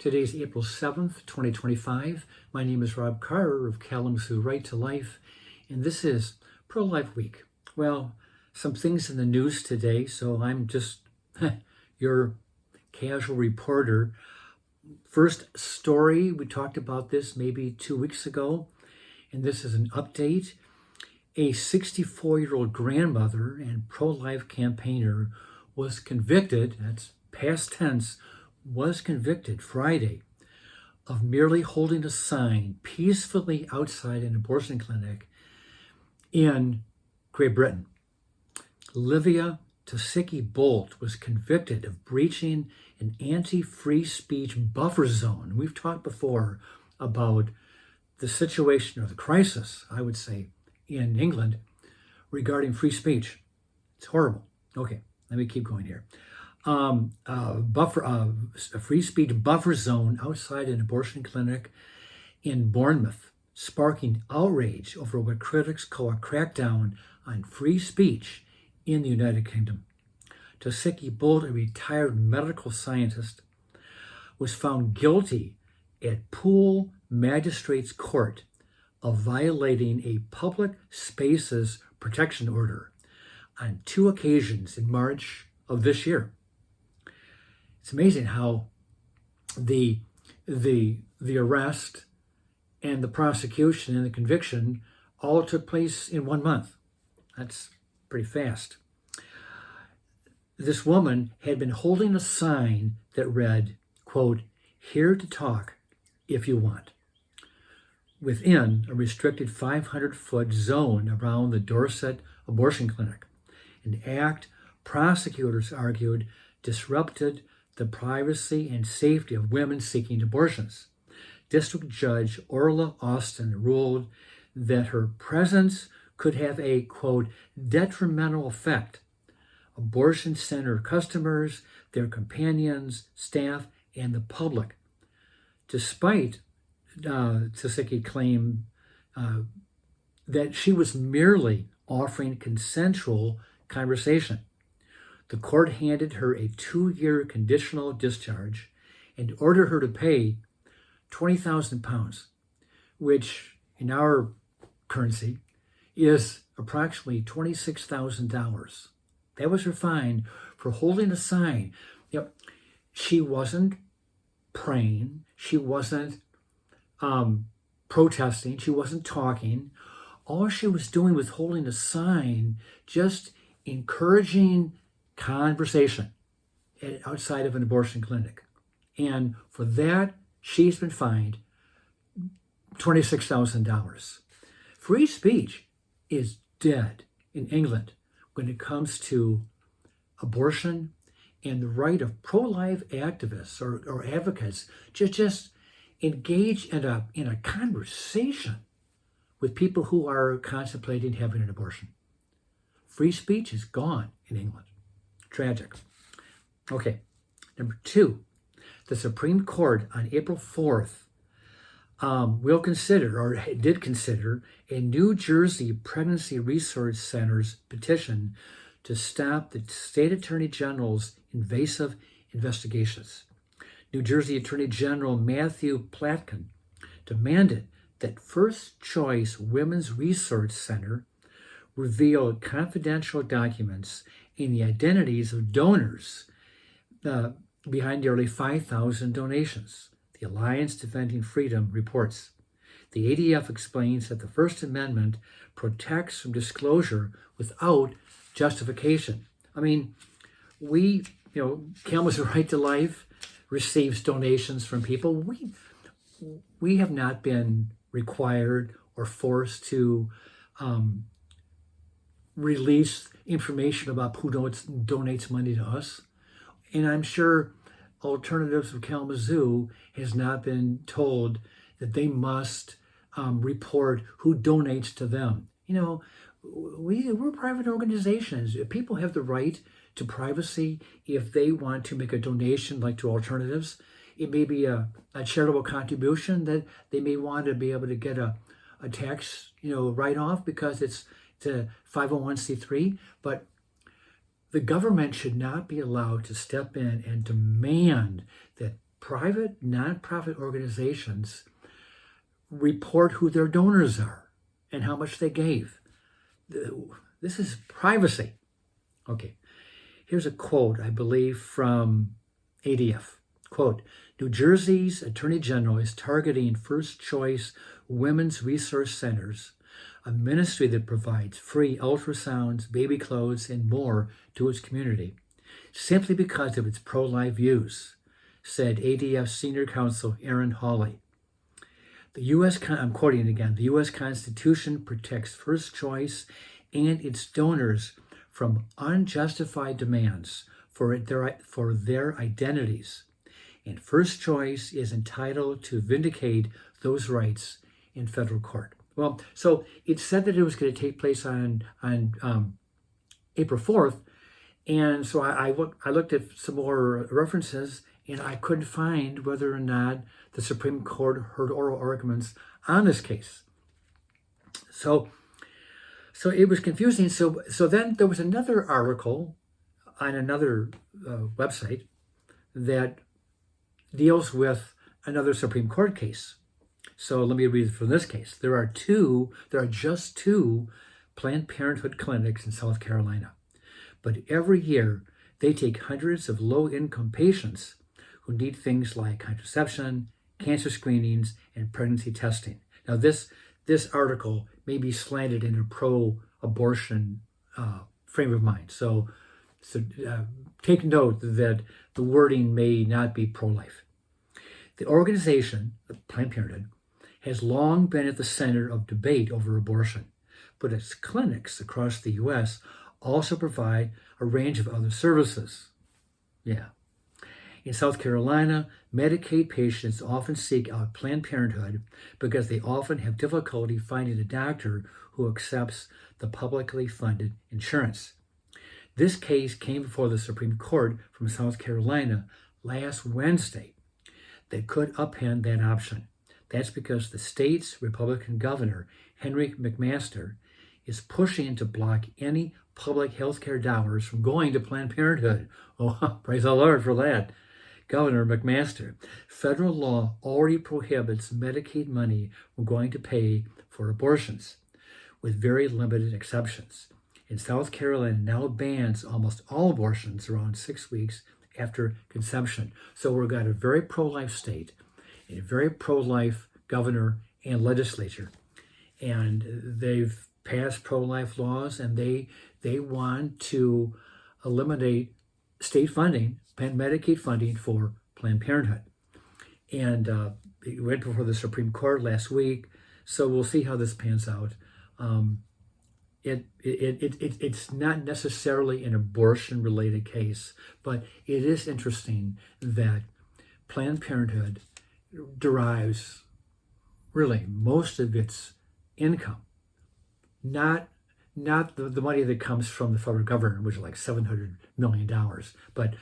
Today's April 7th, 2025. My name is Rob Carter of Kalamazoo Right to Life, and this is Pro-Life Week. Well, some things in the news today, so I'm just your casual reporter. First story, we talked about this maybe 2 weeks ago, and this is an update. A 64-year-old grandmother and pro-life campaigner was convicted, that's past tense, was convicted Friday of merely holding a sign peacefully outside an abortion clinic in Great Britain. Livia Tosicki-Bolt was convicted of breaching an anti-free speech buffer zone. We've talked before about the situation or the crisis, I would say, in England regarding free speech. It's horrible. Okay, let me keep going here. A free speech buffer zone outside an abortion clinic in Bournemouth, sparking outrage over what critics call a crackdown on free speech in the United Kingdom. Tosicki-Bolt, a retired medical scientist, was found guilty at Poole Magistrates Court of violating a public spaces protection order on 2 occasions in March of this year. It's amazing how the arrest and the prosecution and the conviction all took place in 1 month. That's pretty fast. This woman had been holding a sign that read, quote, "Here to talk if you want," within a restricted 500-foot zone around the Dorset abortion clinic, an act prosecutors argued disrupted the privacy and safety of women seeking abortions. District Judge Orla Austin ruled that her presence could have a, quote, "detrimental effect. Abortion center customers, their companions, staff, and the public." Despite Tosicki claim that she was merely offering consensual conversation. The court handed her a 2-year conditional discharge and ordered her to pay £20,000, which in our currency is approximately $26,000. That was her fine for holding a sign. She wasn't praying. She wasn't protesting. She wasn't talking. All she was doing was holding a sign, just encouraging conversation outside of an abortion clinic. And for that, she's been fined $26,000. Free speech is dead in England when it comes to abortion and the right of pro-life activists or advocates to just engage in a conversation with people who are contemplating having an abortion. Free speech is gone in England. Tragic. Okay, number 2, the Supreme Court on April 4th will consider, or did consider, a New Jersey Pregnancy Research Center's petition to stop the state attorney general's invasive investigations. New Jersey Attorney General Matthew Platkin demanded that First Choice Women's Research Center reveal confidential documents and the identities of donors behind nearly 5,000 donations. The Alliance Defending Freedom reports. The ADF explains that the First Amendment protects from disclosure without justification. I mean, Kalamazoo Right to Life receives donations from people. We have not been required or forced to release information about who donates money to us. And I'm sure Alternatives of Kalamazoo has not been told that they must report who donates to them. We're private organizations. People have the right to privacy if they want to make a donation, like to Alternatives. It may be a charitable contribution that they may want to be able to get a tax, write-off because it's a 501c3. But the government should not be allowed to step in and demand that private nonprofit organizations report who their donors are and how much they gave. This is privacy. Okay, here's a quote, I believe, from ADF. Quote, New Jersey's Attorney General is targeting First Choice Women's Resource Centers, a ministry that provides free ultrasounds, baby clothes, and more to its community, simply because of its pro-life views, said ADF Senior Counsel Aaron Hawley. I'm quoting again, the U.S. Constitution protects First Choice and its donors from unjustified demands for their identities, and First Choice is entitled to vindicate those rights in federal court. Well, so it said that it was going to take place on April 4th, and so I looked at some more references, and I couldn't find whether or not the Supreme Court heard oral arguments on this case. So it was confusing. So then there was another article on another website that deals with another Supreme Court case. So let me read from this case. There are just two Planned Parenthood clinics in South Carolina, but every year they take hundreds of low-income patients who need things like contraception, cancer screenings, and pregnancy testing. Now, this article may be slanted in a pro-abortion frame of mind. So take note that the wording may not be pro-life. The organization, Planned Parenthood, has long been at the center of debate over abortion, but its clinics across the U.S. also provide a range of other services. Yeah. In South Carolina, Medicaid patients often seek out Planned Parenthood because they often have difficulty finding a doctor who accepts the publicly funded insurance. This case came before the Supreme Court from South Carolina last Wednesday that could upend that option. That's because the state's Republican governor, Henry McMaster, is pushing to block any public health care dollars from going to Planned Parenthood. Oh, praise the Lord for that. Governor McMaster. Federal law already prohibits Medicaid money from going to pay for abortions, with very limited exceptions. And South Carolina now bans almost all abortions around 6 weeks after conception. So we've got a very pro-life state, a very pro-life governor and legislature. And they've passed pro-life laws, and they want to eliminate state funding and Medicaid funding for Planned Parenthood. And it went before the Supreme Court last week, so we'll see how this pans out. It's not necessarily an abortion-related case, but it is interesting that Planned Parenthood derives really most of its income, not the money that comes from the federal government, which is like $700 million, but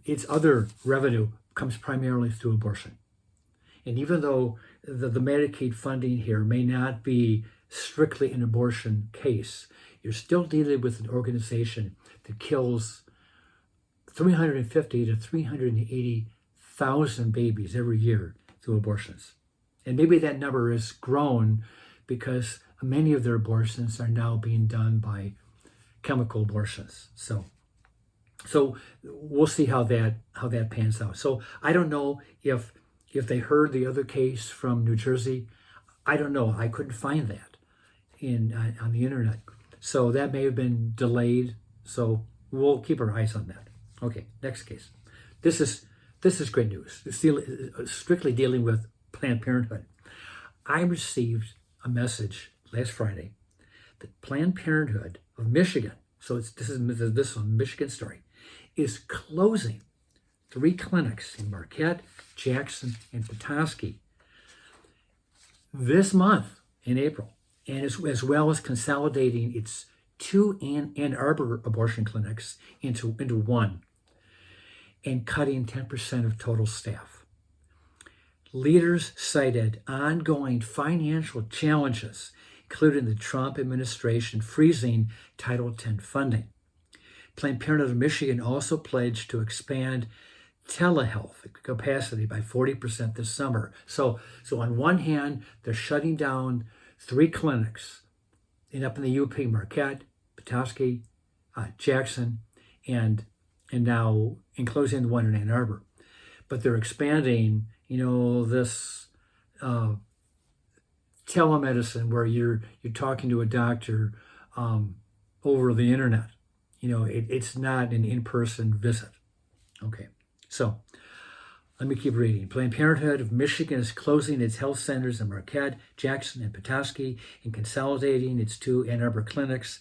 its other revenue comes primarily through abortion. And even though the Medicaid funding here may not be strictly an abortion case, you're still dealing with an organization that kills 350 to 380,000 babies every year through abortions. And maybe that number has grown because many of their abortions are now being done by chemical abortions. So we'll see how that pans out. So I don't know if they heard the other case from New Jersey. I don't know. I couldn't find that on the internet. So that may have been delayed. So we'll keep our eyes on that. Okay, next case. This is great news. It's strictly dealing with Planned Parenthood. I received a message last Friday that Planned Parenthood of Michigan, so this is a Michigan story, is closing 3 clinics in Marquette, Jackson, and Petoskey this month in April, and as well as consolidating its 2 Ann Arbor abortion clinics into one, and cutting 10% of total staff. Leaders cited ongoing financial challenges, including the Trump administration freezing Title X funding. Planned Parenthood of Michigan also pledged to expand telehealth capacity by 40% this summer. So on one hand, they're shutting down 3 clinics up in the UP, Marquette, Petoskey, Jackson, and now enclosing the one in Ann Arbor. But they're expanding, this telemedicine where you're talking to a doctor over the internet. It's not an in-person visit. Okay, so let me keep reading. Planned Parenthood of Michigan is closing its health centers in Marquette, Jackson, and Petoskey and consolidating its 2 Ann Arbor clinics,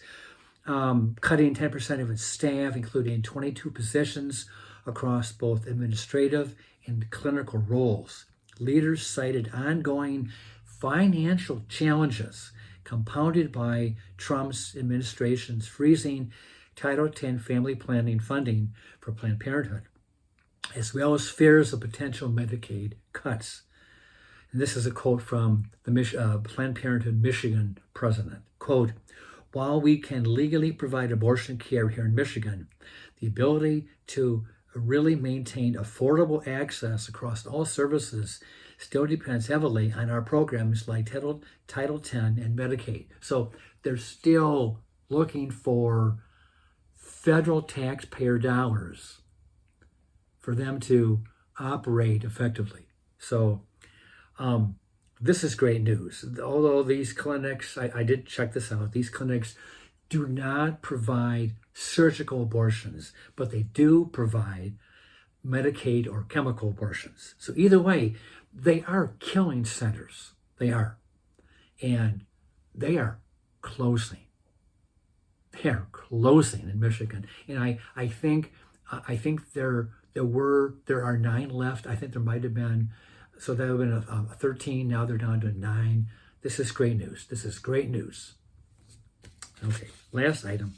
cutting 10% of its staff, including 22 positions across both administrative and clinical roles. Leaders cited ongoing financial challenges compounded by Trump's administration's freezing Title X family planning funding for Planned Parenthood, as well as fears of potential Medicaid cuts. And this is a quote from the Planned Parenthood Michigan president. Quote, "While we can legally provide abortion care here in Michigan, the ability to really maintain affordable access across all services still depends heavily on our programs like Title X and Medicaid." So they're still looking for federal taxpayer dollars for them to operate effectively. So this is great news. Although these clinics, I did check this out, these clinics do not provide surgical abortions, but they do provide Medicaid or chemical abortions. So either way, they are killing centers. They are. And they are closing. They are closing in Michigan. And I think there are 9 left. I think there might have been, so that would have been a 13. Now they're down to 9. This is great news. This is great news. Okay, last item.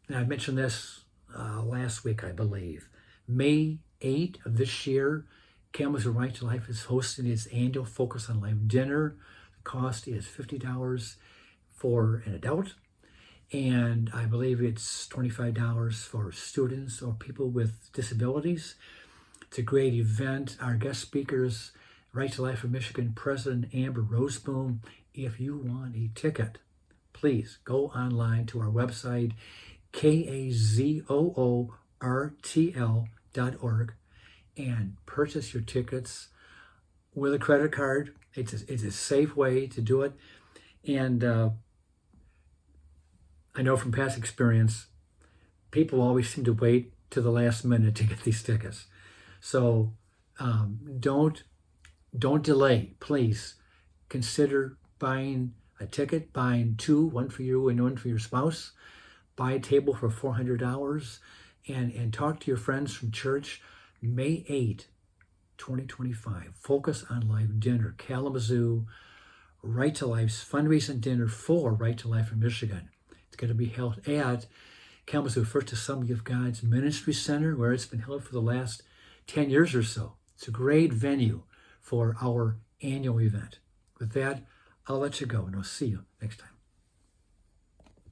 And I mentioned this last week, I believe. May 8 of this year, Kalamazoo Right to Life is hosting its annual Focus on Life dinner. The cost is $50 for an adult, and I believe it's $25 for students or people with disabilities. It's a great event. Our guest speakers, Right to Life of Michigan President Amber Roseboom. If you want a ticket, please go online to our website, kazoortl.org, and purchase your tickets with a credit card. It's a safe way to do it. And I know from past experience, people always seem to wait to the last minute to get these tickets. So don't delay. Please consider buying a ticket, buying 2, one for you and one for your spouse. Buy a table for $400 and talk to your friends from church. May 8, 2025, Focus on Life dinner, Kalamazoo Right to Life's fundraising dinner for Right to Life in Michigan. It's going to be held at Kalamazoo First Assembly of God's Ministry Center, where it's been held for the last 10 years or so. It's a great venue for our annual event. With that, I'll let you go, and I'll see you next time.